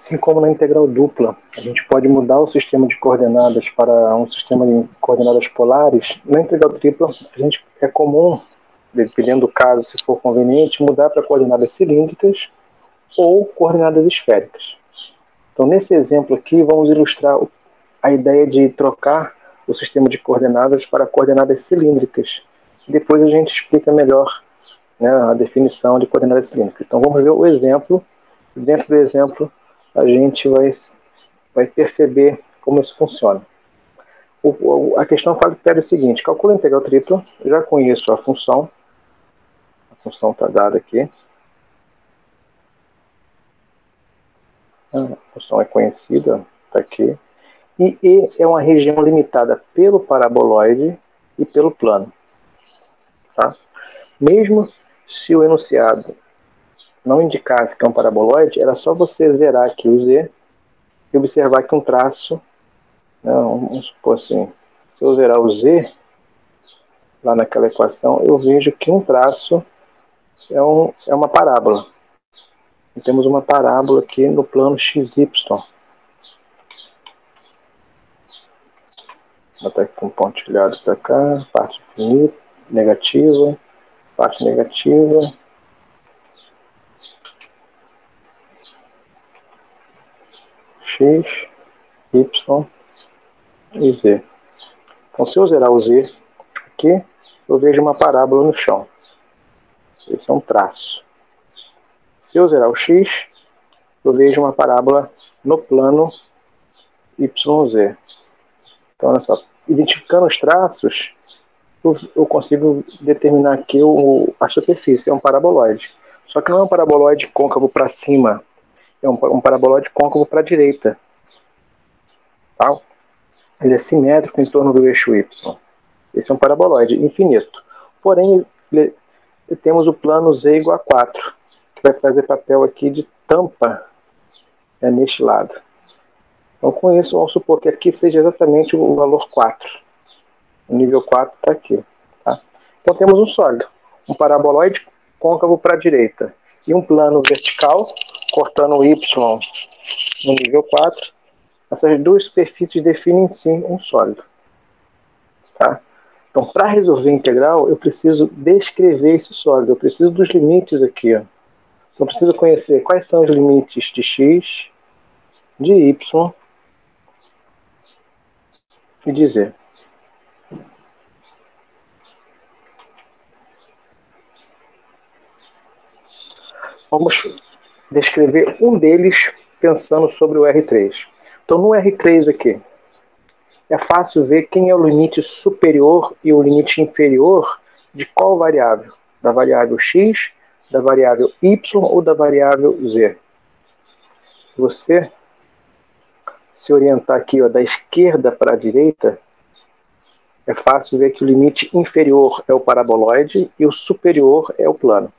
Assim como na integral dupla, a gente pode mudar o sistema de coordenadas para um sistema de coordenadas polares. Na integral tripla, é comum, dependendo do caso, se for conveniente, mudar para coordenadas cilíndricas ou coordenadas esféricas. Então, nesse exemplo aqui, vamos ilustrar a ideia de trocar o sistema de coordenadas para coordenadas cilíndricas. Depois a gente explica melhor, né, a definição de coordenadas cilíndricas. Então, vamos ver o exemplo. Dentro do exemplo, a gente vai perceber como isso funciona. A questão pede o seguinte: calcula a integral tripla. Eu já conheço a função está dada aqui. A função é conhecida, está aqui. E E é uma região limitada pelo paraboloide e pelo plano. Tá? Mesmo se o enunciado não indicasse que é um paraboloide, era só você zerar aqui o Z e observar que um traço, né, vamos supor assim, se eu zerar o Z lá naquela equação, eu vejo que um traço é uma parábola. E temos uma parábola aqui no plano XY. Vou botar aqui um pontilhado para cá, parte negativa, parte negativa. X, Y e Z. Então, se eu zerar o Z aqui, eu vejo uma parábola no chão. Esse é um traço. Se eu zerar o X, eu vejo uma parábola no plano YZ. Então, olha só, identificando os traços, eu consigo determinar aqui a superfície, é um paraboloide. Só que não é um paraboloide côncavo para cima, é um paraboloide côncavo para a direita. Tá? Ele é simétrico em torno do eixo Y. Esse é um paraboloide infinito. Porém, temos o plano Z igual a 4, que vai fazer papel aqui de tampa, neste lado. Então, com isso, vamos supor que aqui seja exatamente o valor 4. O nível 4 está aqui. Tá? Então, temos um sólido, um paraboloide côncavo para a direita e um plano vertical, cortando o Y no nível 4. Essas duas superfícies definem, sim, um sólido. Tá? Então, para resolver a integral, eu preciso descrever esse sólido. Eu preciso dos limites aqui. Ó. Então, eu preciso conhecer quais são os limites de x, de y e de z. Vamos descrever um deles pensando sobre o R3. Então, no R3 aqui, é fácil ver quem é o limite superior e o limite inferior de qual variável? Da variável x, da variável y ou da variável z. Se você se orientar aqui, ó, da esquerda para a direita, é fácil ver que o limite inferior é o paraboloide e o superior é o plano.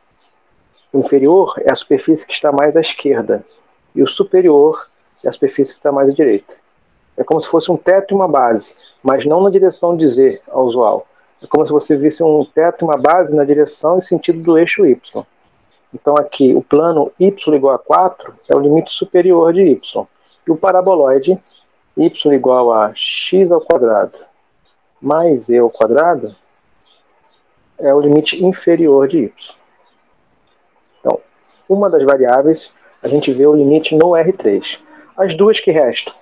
O inferior é a superfície que está mais à esquerda e o superior é a superfície que está mais à direita. É como se fosse um teto e uma base, mas não na direção de Z, ao usual. É como se você visse um teto e uma base na direção e sentido do eixo Y. Então aqui, o plano y igual a 4 é o limite superior de y. E o paraboloide y igual a x ao quadrado mais e ao quadrado é o limite inferior de y. Então, uma das variáveis, a gente vê o limite no R3. As duas que restam,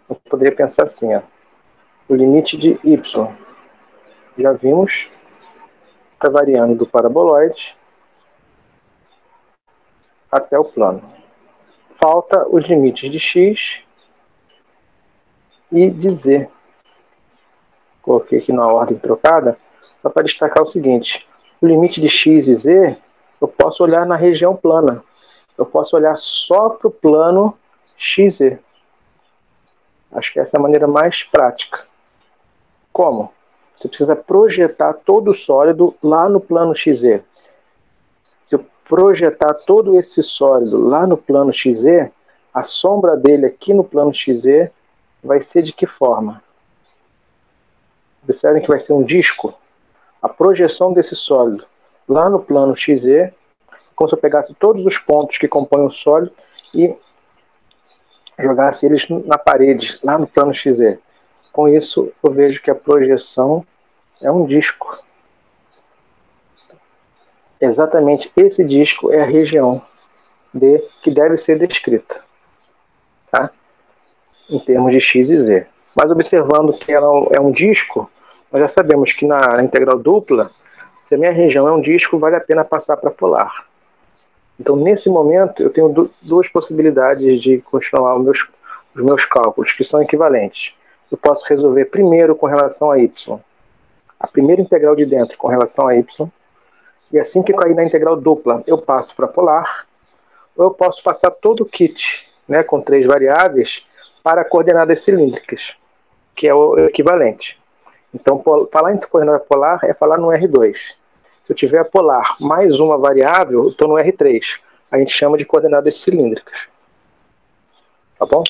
eu poderia pensar assim, ó, o limite de y, já vimos, está variando do paraboloide até o plano. Falta os limites de x e de z. Coloquei aqui na ordem trocada, só para destacar o seguinte, o limite de x e z, eu posso olhar na região plana. Eu posso olhar só para o plano XZ. Acho que essa é a maneira mais prática. Como? Você precisa projetar todo o sólido lá no plano XZ. Se eu projetar todo esse sólido lá no plano XZ, a sombra dele aqui no plano XZ vai ser de que forma? Observem que vai ser um disco. A projeção desse sólido lá no plano XZ, como se eu pegasse todos os pontos que compõem o sólido e jogasse eles na parede, lá no plano XZ. Com isso, eu vejo que a projeção é um disco. Exatamente esse disco é a região D que deve ser descrita, tá? Em termos de X e Z. Mas observando que ela é um disco, nós já sabemos que na integral dupla, se a minha região é um disco, vale a pena passar para polar. Então, nesse momento, eu tenho duas possibilidades de continuar os meus cálculos, que são equivalentes. Eu posso resolver primeiro com relação a y, a primeira integral de dentro com relação a y, e assim que cair na integral dupla, eu passo para polar, ou eu posso passar todo o kit, né, com 3 variáveis, para coordenadas cilíndricas, que é o equivalente. Então, falar em coordenada polar é falar no R2. Se eu tiver polar mais uma variável, eu estou no R3. A gente chama de coordenadas cilíndricas. Tá bom?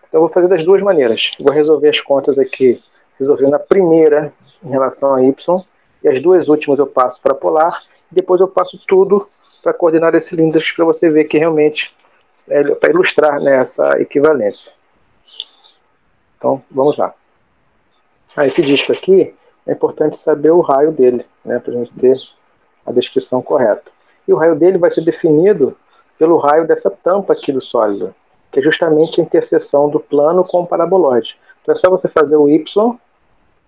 Então, eu vou fazer das duas maneiras. Eu vou resolver as contas aqui, resolvendo a primeira em relação a y, e as duas últimas eu passo para polar, e depois eu passo tudo para coordenadas cilíndricas, para você ver que realmente, para ilustrar, né, essa equivalência. Então, vamos lá. Esse disco aqui, é importante saber o raio dele, né, para a gente ter a descrição correta. E o raio dele vai ser definido pelo raio dessa tampa aqui do sólido, que é justamente a interseção do plano com o paraboloide. Então é só você fazer o y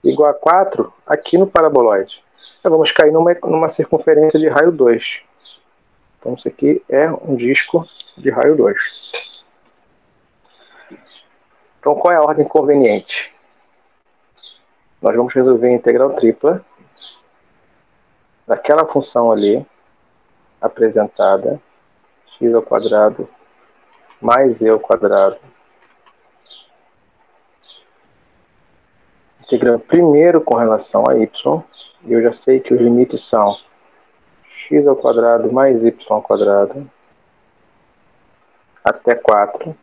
igual a 4 aqui no paraboloide. Então vamos cair numa circunferência de raio 2. Então isso aqui é um disco de raio 2. Então qual é a ordem conveniente? Nós vamos resolver a integral tripla daquela função ali, apresentada, x ao quadrado mais e ao quadrado, integrando primeiro com relação a y, e eu já sei que os limites são x ao quadrado mais y ao quadrado, até 4,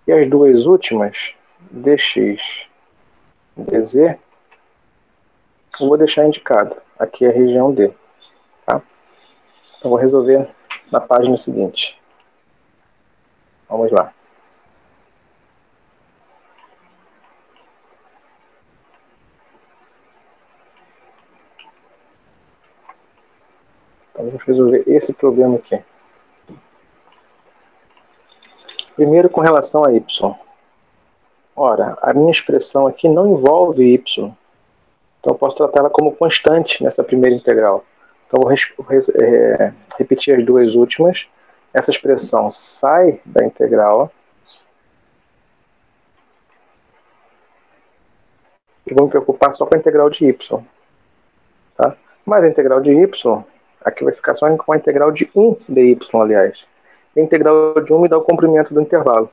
e as duas últimas, dx, dz, eu vou deixar indicado, aqui é a região D, tá? Então vou resolver na página seguinte. Vamos lá. Então vamos resolver esse problema aqui. Primeiro com relação a y. Ora, a minha expressão aqui não envolve y. Então eu posso tratá-la como constante nessa primeira integral. Então vou repetir as duas últimas. Essa expressão sai da integral. E vou me preocupar só com a integral de y. Tá? Mas a integral de y, aqui vai ficar só com a integral de 1 dy, aliás. A integral de 1 me dá o comprimento do intervalo.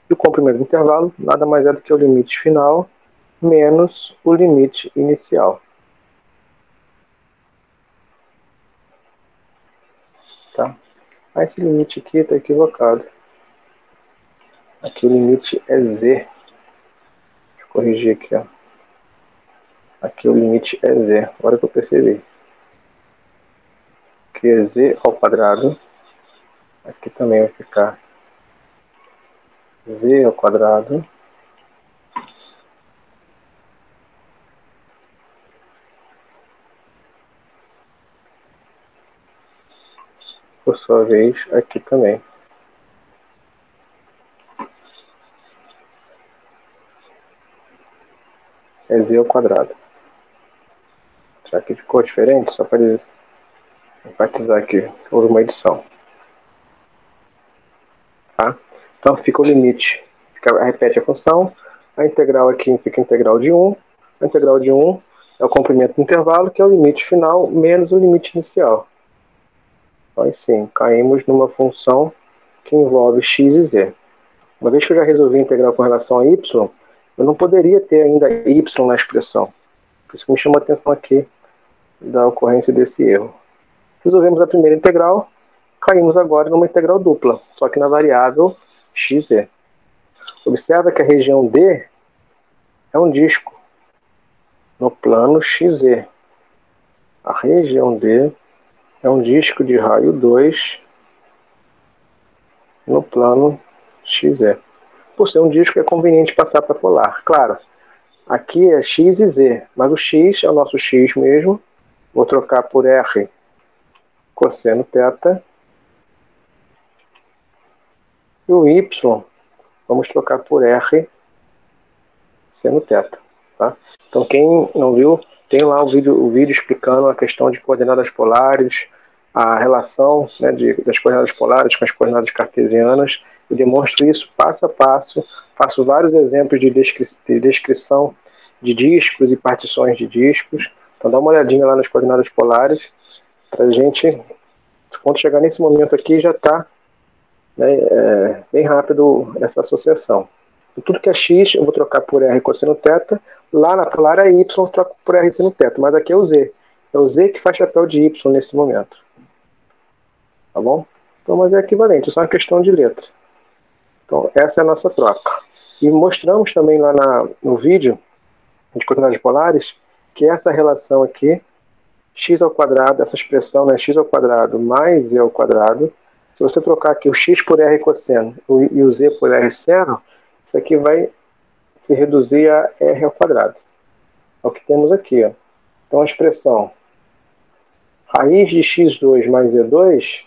E o comprimento do intervalo nada mais é do que o limite final menos o limite inicial. Tá? Mas esse limite aqui está equivocado. Aqui o limite é z. Deixa eu corrigir aqui. Ó. Aqui o limite é z. Agora que eu percebi. Aqui é z ao quadrado. Aqui também vai ficar z ao quadrado. Por sua vez, aqui também. É z ao quadrado. Será que ficou diferente? Só para enfatizar aqui. Houve uma edição. Tá? Então fica o limite. Repete a função. A integral aqui fica a integral de 1. A integral de 1 é o comprimento do intervalo, que é o limite final menos o limite inicial. Então, sim, caímos numa função que envolve x e z. Uma vez que eu já resolvi a integral com relação a y, eu não poderia ter ainda y na expressão. Por isso que me chamou a atenção aqui da ocorrência desse erro. Resolvemos a primeira integral, caímos agora numa integral dupla, só que na variável xz. Observa que a região D é um disco no plano XZ. A região D é um disco de raio 2 no plano XZ. Por ser um disco, é conveniente passar para polar. Claro, aqui é x e z, mas o x é o nosso x mesmo. Vou trocar por r cosseno θ. E o y, vamos trocar por r seno θ. Tá? Então, quem não viu, tem lá o vídeo explicando a questão de coordenadas polares, a relação, né, das coordenadas polares com as coordenadas cartesianas. Eu demonstro isso passo a passo, faço vários exemplos de descrição de discos e partições de discos. Então dá uma olhadinha lá nas coordenadas polares, para a gente, quando chegar nesse momento aqui, já está, né, bem rápido essa associação. E tudo que é x, eu vou trocar por r cosseno θ. Lá na polar é y, eu troco por r seno θ. Mas aqui é o z. É o z que faz papel de y nesse momento. Tá bom? Então, mas é equivalente, é só uma questão de letra. Então, essa é a nossa troca. E mostramos também lá no vídeo de coordenadas polares que essa relação aqui, x ao quadrado, essa expressão, né, x ao quadrado mais z ao quadrado, se você trocar aqui o x por r cosseno e o z por r seno, isso aqui vai se reduzir a r ao quadrado. É o que temos aqui. Ó. Então, a expressão raiz de x2 mais z2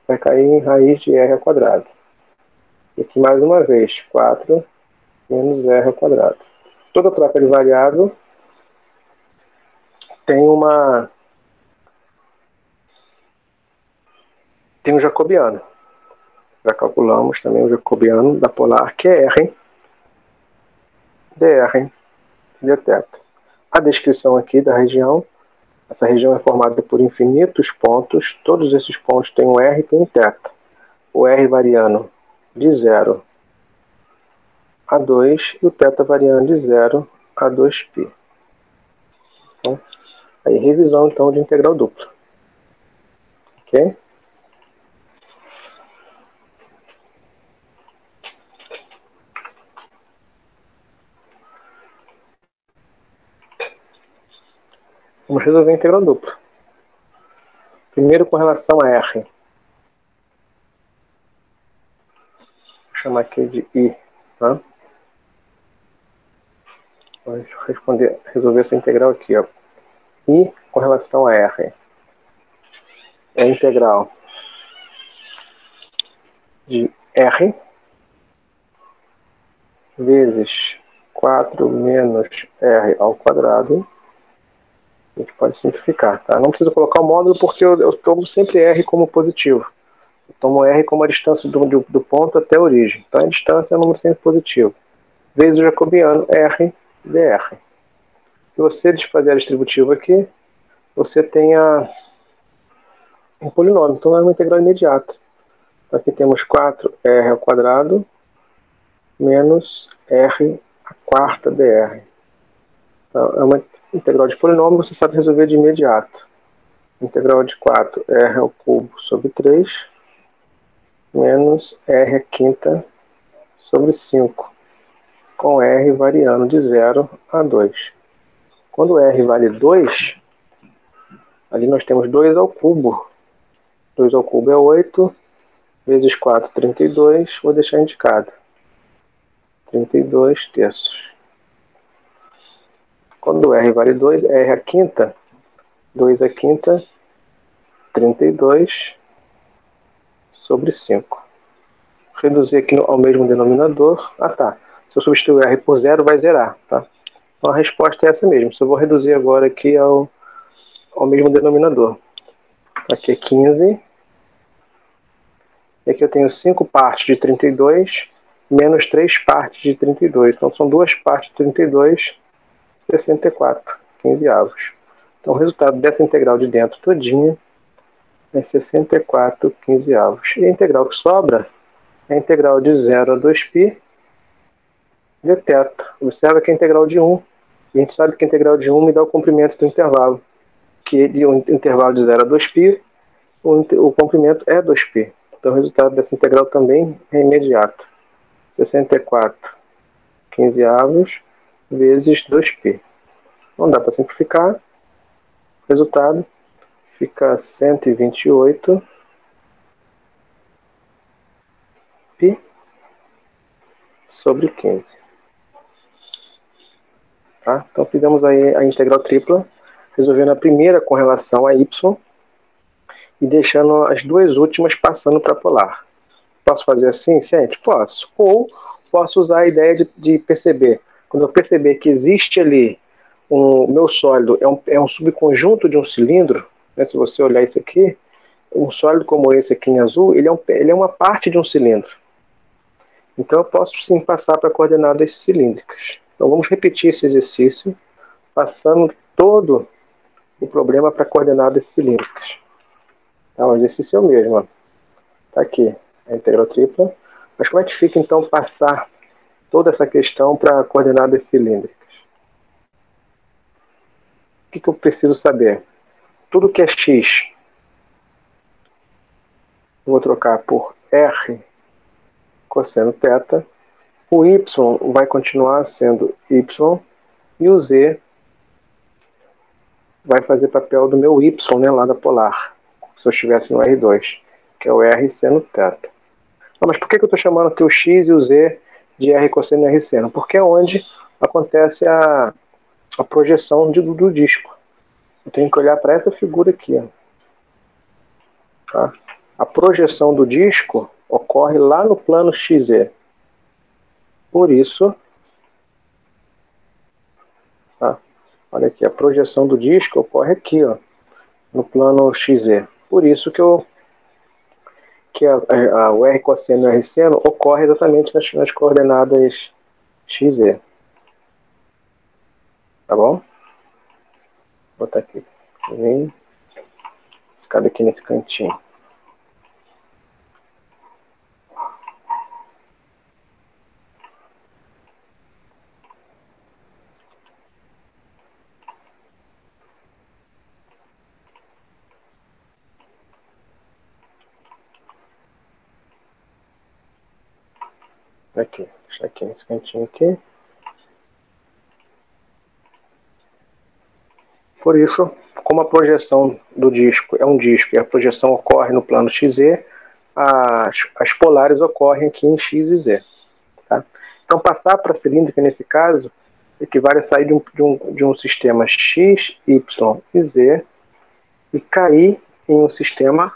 vai cair em raiz de r ao quadrado. E aqui, mais uma vez, 4 menos r ao quadrado. Toda troca de variável tem um jacobiano. Já calculamos também o jacobiano da polar, que é r dr dθ. A descrição aqui da região, essa região é formada por infinitos pontos, todos esses pontos têm um r e tem um θ. O r variando de 0 a 2 e o θ variando de 0 a 2π. Então, aí revisão então de integral dupla. Ok? Vamos resolver a integral dupla. Primeiro com relação a r. Vou chamar aqui de i. Tá? Vamos resolver essa integral aqui. Ó. I com relação a r é a integral de r vezes 4 menos r ao quadrado. A gente pode simplificar. Tá? Não preciso colocar o módulo porque eu tomo sempre r como positivo. Eu tomo r como a distância do ponto até a origem. Então a distância é um número sempre positivo. Vezes o jacobiano r dr. Se você desfazer a distributiva aqui, você tem um polinômio. Então é uma integral imediata. Então, aqui temos 4r ao quadrado menos r a quarta dr. Então, é uma integral de polinômio, você sabe resolver de imediato. Integral de 4r ao cubo sobre 3 menos r a quinta sobre 5, com r variando de 0 a 2. Quando r vale 2, ali nós temos 2 ao cubo. 2 ao cubo é 8, vezes 4, 32, vou deixar indicado. 32 terços. Quando r vale 2, r a quinta, 2 a quinta, 32 sobre 5. Reduzir aqui ao mesmo denominador. Ah, tá. Se eu substituir r por 0, vai zerar, tá? Então a resposta é essa mesmo. Se eu vou reduzir agora aqui ao mesmo denominador. Aqui é 15. E aqui eu tenho 5 partes de 32 menos 3 partes de 32. Então são 2 partes de 32, 64, 15 avos. Então o resultado dessa integral de dentro todinha é 64 15 avos. E a integral que sobra é a integral de 0 a 2π de θ. Observa que é a integral de 1. E a gente sabe que a integral de 1 me dá o comprimento do intervalo. Que de um intervalo de 0 a 2π, o comprimento é 2π. Então o resultado dessa integral também é imediato. 64 15 avos vezes 2π. Não dá para simplificar. O resultado fica 128 π sobre 15. Tá? Então fizemos aí a integral tripla, resolvendo a primeira com relação a y e deixando as duas últimas passando para polar. Posso fazer assim, gente? Posso. Ou posso usar a ideia de perceber. Quando eu perceber que existe ali o meu sólido é um subconjunto de um cilindro, né? Se você olhar isso aqui, um sólido como esse aqui em azul, ele é uma parte de um cilindro. Então eu posso sim passar para coordenadas cilíndricas. Então vamos repetir esse exercício, passando todo o problema para coordenadas cilíndricas. Tá, o exercício é o mesmo. Está aqui a integral tripla. Mas como é que fica então passar toda essa questão para coordenadas cilíndricas? O que eu preciso saber? Tudo que é x, eu vou trocar por r cosseno θ. O y vai continuar sendo y. E o z vai fazer papel do meu y, né, lá da polar. Se eu estivesse no R2, que é o r seno θ. Não, mas por que eu estou chamando aqui o x e o z de r cosseno r seno? Porque é onde acontece a projeção do disco. Eu tenho que olhar para essa figura aqui. Ó. Tá? A projeção do disco ocorre lá no plano XZ. Por isso, tá? Olha aqui, a projeção do disco ocorre aqui, ó, no plano XZ. Por isso que o R cosseno e o R seno ocorre exatamente nas coordenadas XZ. Tá bom? Vou botar aqui. Vem. Cabe aqui nesse cantinho. Aqui, deixa aqui nesse cantinho aqui. Por isso, como a projeção do disco é um disco e a projeção ocorre no plano XZ, as polares ocorrem aqui em X e Z. Tá? Então, passar para a cilíndrica, nesse caso, equivale a sair de um sistema X, Y e Z e cair em um sistema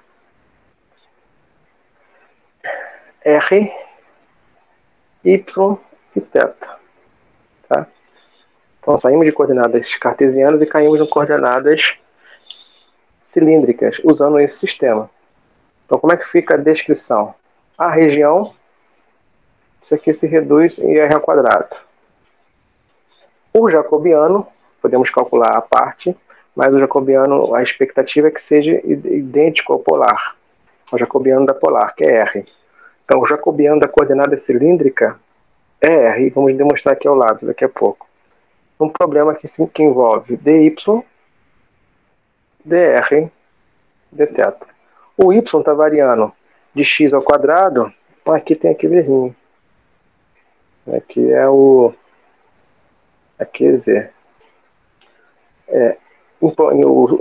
R, Y e θ. Tá? Então, saímos de coordenadas cartesianas e caímos em coordenadas cilíndricas, usando esse sistema. Então, como é que fica a descrição? A região, isso aqui se reduz em r ao quadrado. O jacobiano, podemos calcular a parte, mas o jacobiano, a expectativa é que seja idêntico ao polar, ao jacobiano da polar, que é r. Então, o jacobiano da coordenada cilíndrica é r, e vamos demonstrar aqui ao lado, daqui a pouco. Um problema que envolve dy, dr, dθ. O y está variando de x ao quadrado, aqui tem aqui vermelho. Aqui é o... aqui é z.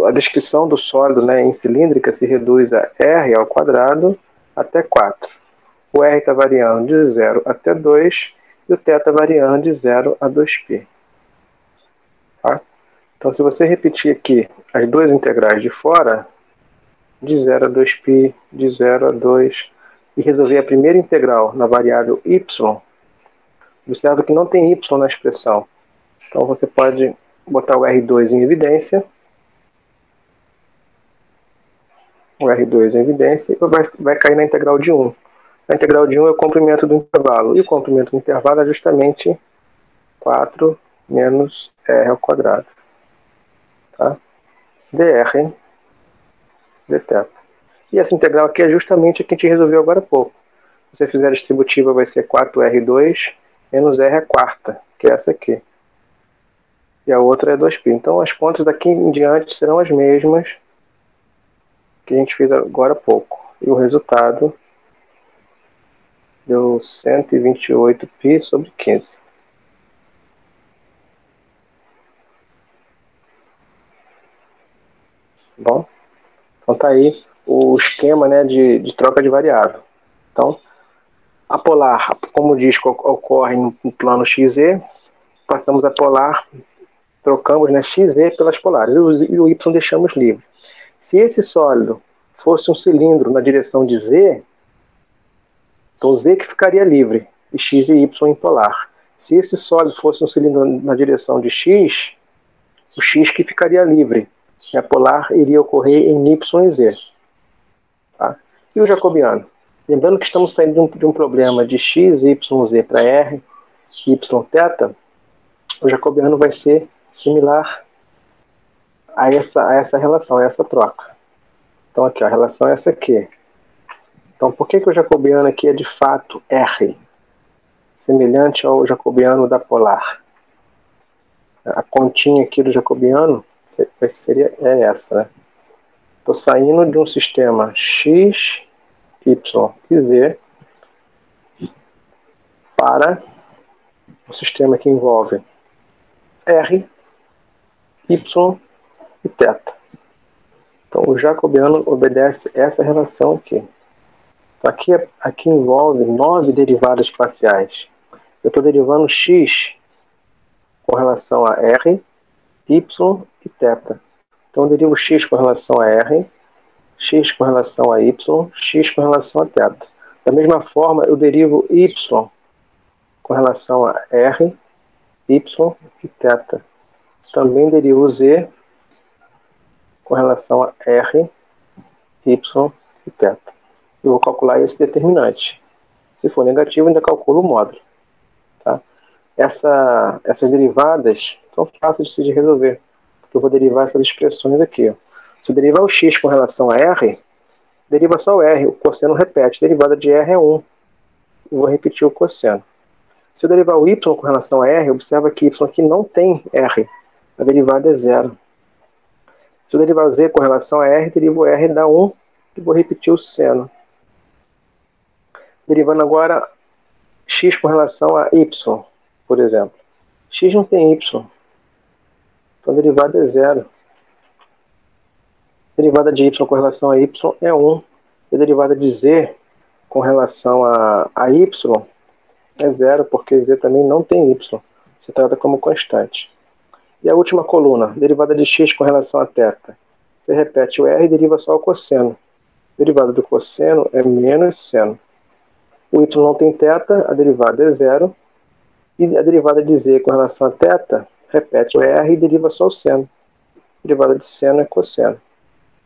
A descrição do sólido, né, em cilíndrica se reduz a r ao quadrado até 4. O r está variando de 0 até 2 e o θ está variando de 0 a 2π. Tá? Então, se você repetir aqui as duas integrais de fora, de 0 a 2π, de 0 a 2, e resolver a primeira integral na variável y, observa que não tem y na expressão. Então, você pode botar o R2 em evidência. O R2 em evidência e vai cair na integral de 1. A integral de 1 é o comprimento do intervalo. E o comprimento do intervalo é justamente 4 menos r ao quadrado. Tá? dr dθ. E essa integral aqui é justamente a que a gente resolveu agora há pouco. Se você fizer a distributiva, vai ser 4r2 menos r à quarta, que é essa aqui. E a outra é 2π. Então, as contas daqui em diante serão as mesmas que a gente fez agora há pouco. E o resultado deu 128π sobre 15. Bom, então tá aí o esquema, né, de troca de variável. Então, A polar, como o disco ocorre no plano XZ, passamos a polar, trocamos, né, XZ pelas polares, e o Y deixamos livre. Se esse sólido fosse um cilindro na direção de Z, então Z que ficaria livre, e X e Y em polar. Se esse sólido fosse um cilindro na direção de X, o X que ficaria livre, e a polar iria ocorrer em Y e Z. Tá? E o jacobiano? Lembrando que estamos saindo de um problema de X, Y, Z para R, Y, θ, o jacobiano vai ser similar a essa relação, a essa troca. Então aqui, ó, a relação é essa aqui. Então por que o jacobiano aqui é de fato R? Semelhante ao jacobiano da polar. A continha aqui do jacobiano seria essa, né? Estou saindo de um sistema X, Y e Z para um sistema que envolve R, Y e θ. Então o jacobiano obedece essa relação aqui. Então, aqui envolve 9 derivadas parciais. Eu estou derivando x com relação a R, Y e θ. Então eu derivo x com relação a R, x com relação a Y, x com relação a θ. Da mesma forma, eu derivo Y com relação a R, Y e θ. Também derivo Z com relação a R, Y e θ. Eu vou calcular esse determinante. Se for negativo, ainda calculo o módulo. Tá? Essas derivadas são fáceis de se resolver, porque eu vou derivar essas expressões aqui. Ó. Se eu derivar o x com relação a R, deriva só o R, o cosseno repete. A derivada de R é 1. Eu vou repetir o cosseno. Se eu derivar o y com relação a R, observa que y aqui não tem R. A derivada é 0. Se eu derivar z com relação a R, derivo o R dá 1 e vou repetir o seno. Derivando agora x com relação a y, por exemplo. X não tem y. Então a derivada é 0. A derivada de y com relação a y é 1. E a derivada de z com relação a y é 0, porque z também não tem y. Se trata como constante. E a última coluna, derivada de x com relação a θ. Você repete o r e deriva só o cosseno. A derivada do cosseno é menos seno. O y não tem θ, a derivada é 0. E a derivada de z com relação a θ, repete o r e deriva só o seno. A derivada de seno é cosseno.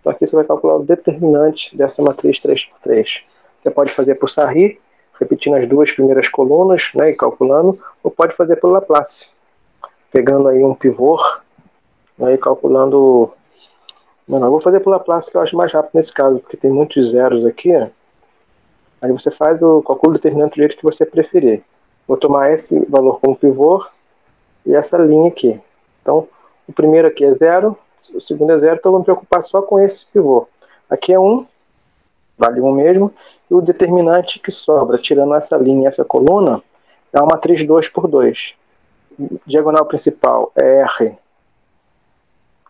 Então aqui você vai calcular o determinante dessa matriz 3×3. Você pode fazer por Sarri, repetindo as duas primeiras colunas, né, e calculando, ou pode fazer por Laplace, pegando aí um pivô, né, e calculando... Não, eu vou fazer por Laplace, que eu acho mais rápido nesse caso, porque tem muitos zeros aqui, né? Aí você faz o cálculo determinante do jeito que você preferir. Vou tomar esse valor como pivô e essa linha aqui. Então, o primeiro aqui é 0, o segundo é 0, então eu vou me preocupar só com esse pivô. Aqui é 1, vale 1 mesmo, e o determinante que sobra, tirando essa linha e essa coluna, é uma matriz 2×2. Diagonal principal é R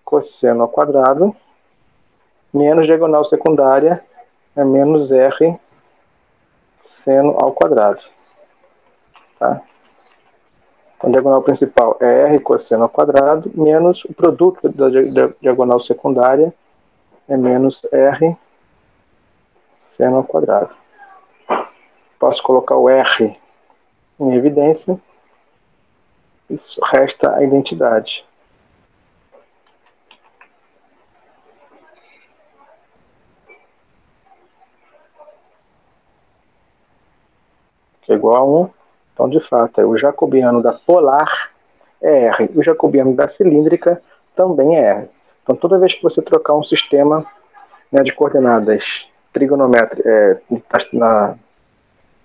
cosseno ao quadrado, menos diagonal secundária é menos R seno ao quadrado. Tá? Então, a diagonal principal é R cosseno ao quadrado, menos o produto da diagonal secundária é menos R seno ao quadrado. Posso colocar o R em evidência. Isso resta a identidade. Que é igual a 1. Então, de fato, o jacobiano da polar é R. O jacobiano da cilíndrica também é R. Então, toda vez que você trocar um sistema, né, de coordenadas trigonométricas na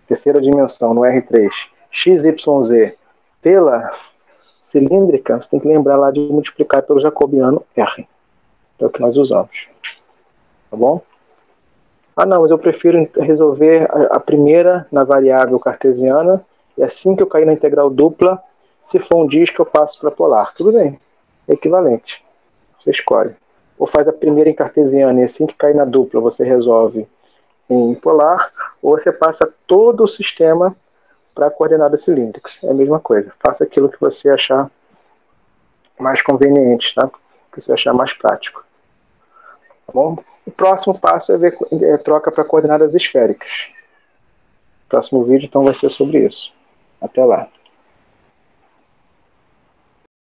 terceira dimensão, no R3, x, y, z, pela cilíndrica, você tem que lembrar lá de multiplicar pelo jacobiano R. É o que nós usamos. Tá bom? Ah, não, mas eu prefiro resolver a primeira na variável cartesiana, e assim que eu cair na integral dupla, se for um disco, eu passo para polar. Tudo bem, é equivalente. Você escolhe. Ou faz a primeira em cartesiana, e assim que cair na dupla, você resolve em polar, ou você passa todo o sistema para coordenadas cilíndricas. É a mesma coisa. Faça aquilo que você achar mais conveniente, tá? Que você achar mais prático. Tá bom? O próximo passo é troca para coordenadas esféricas. O próximo vídeo, então, vai ser sobre isso. Até lá.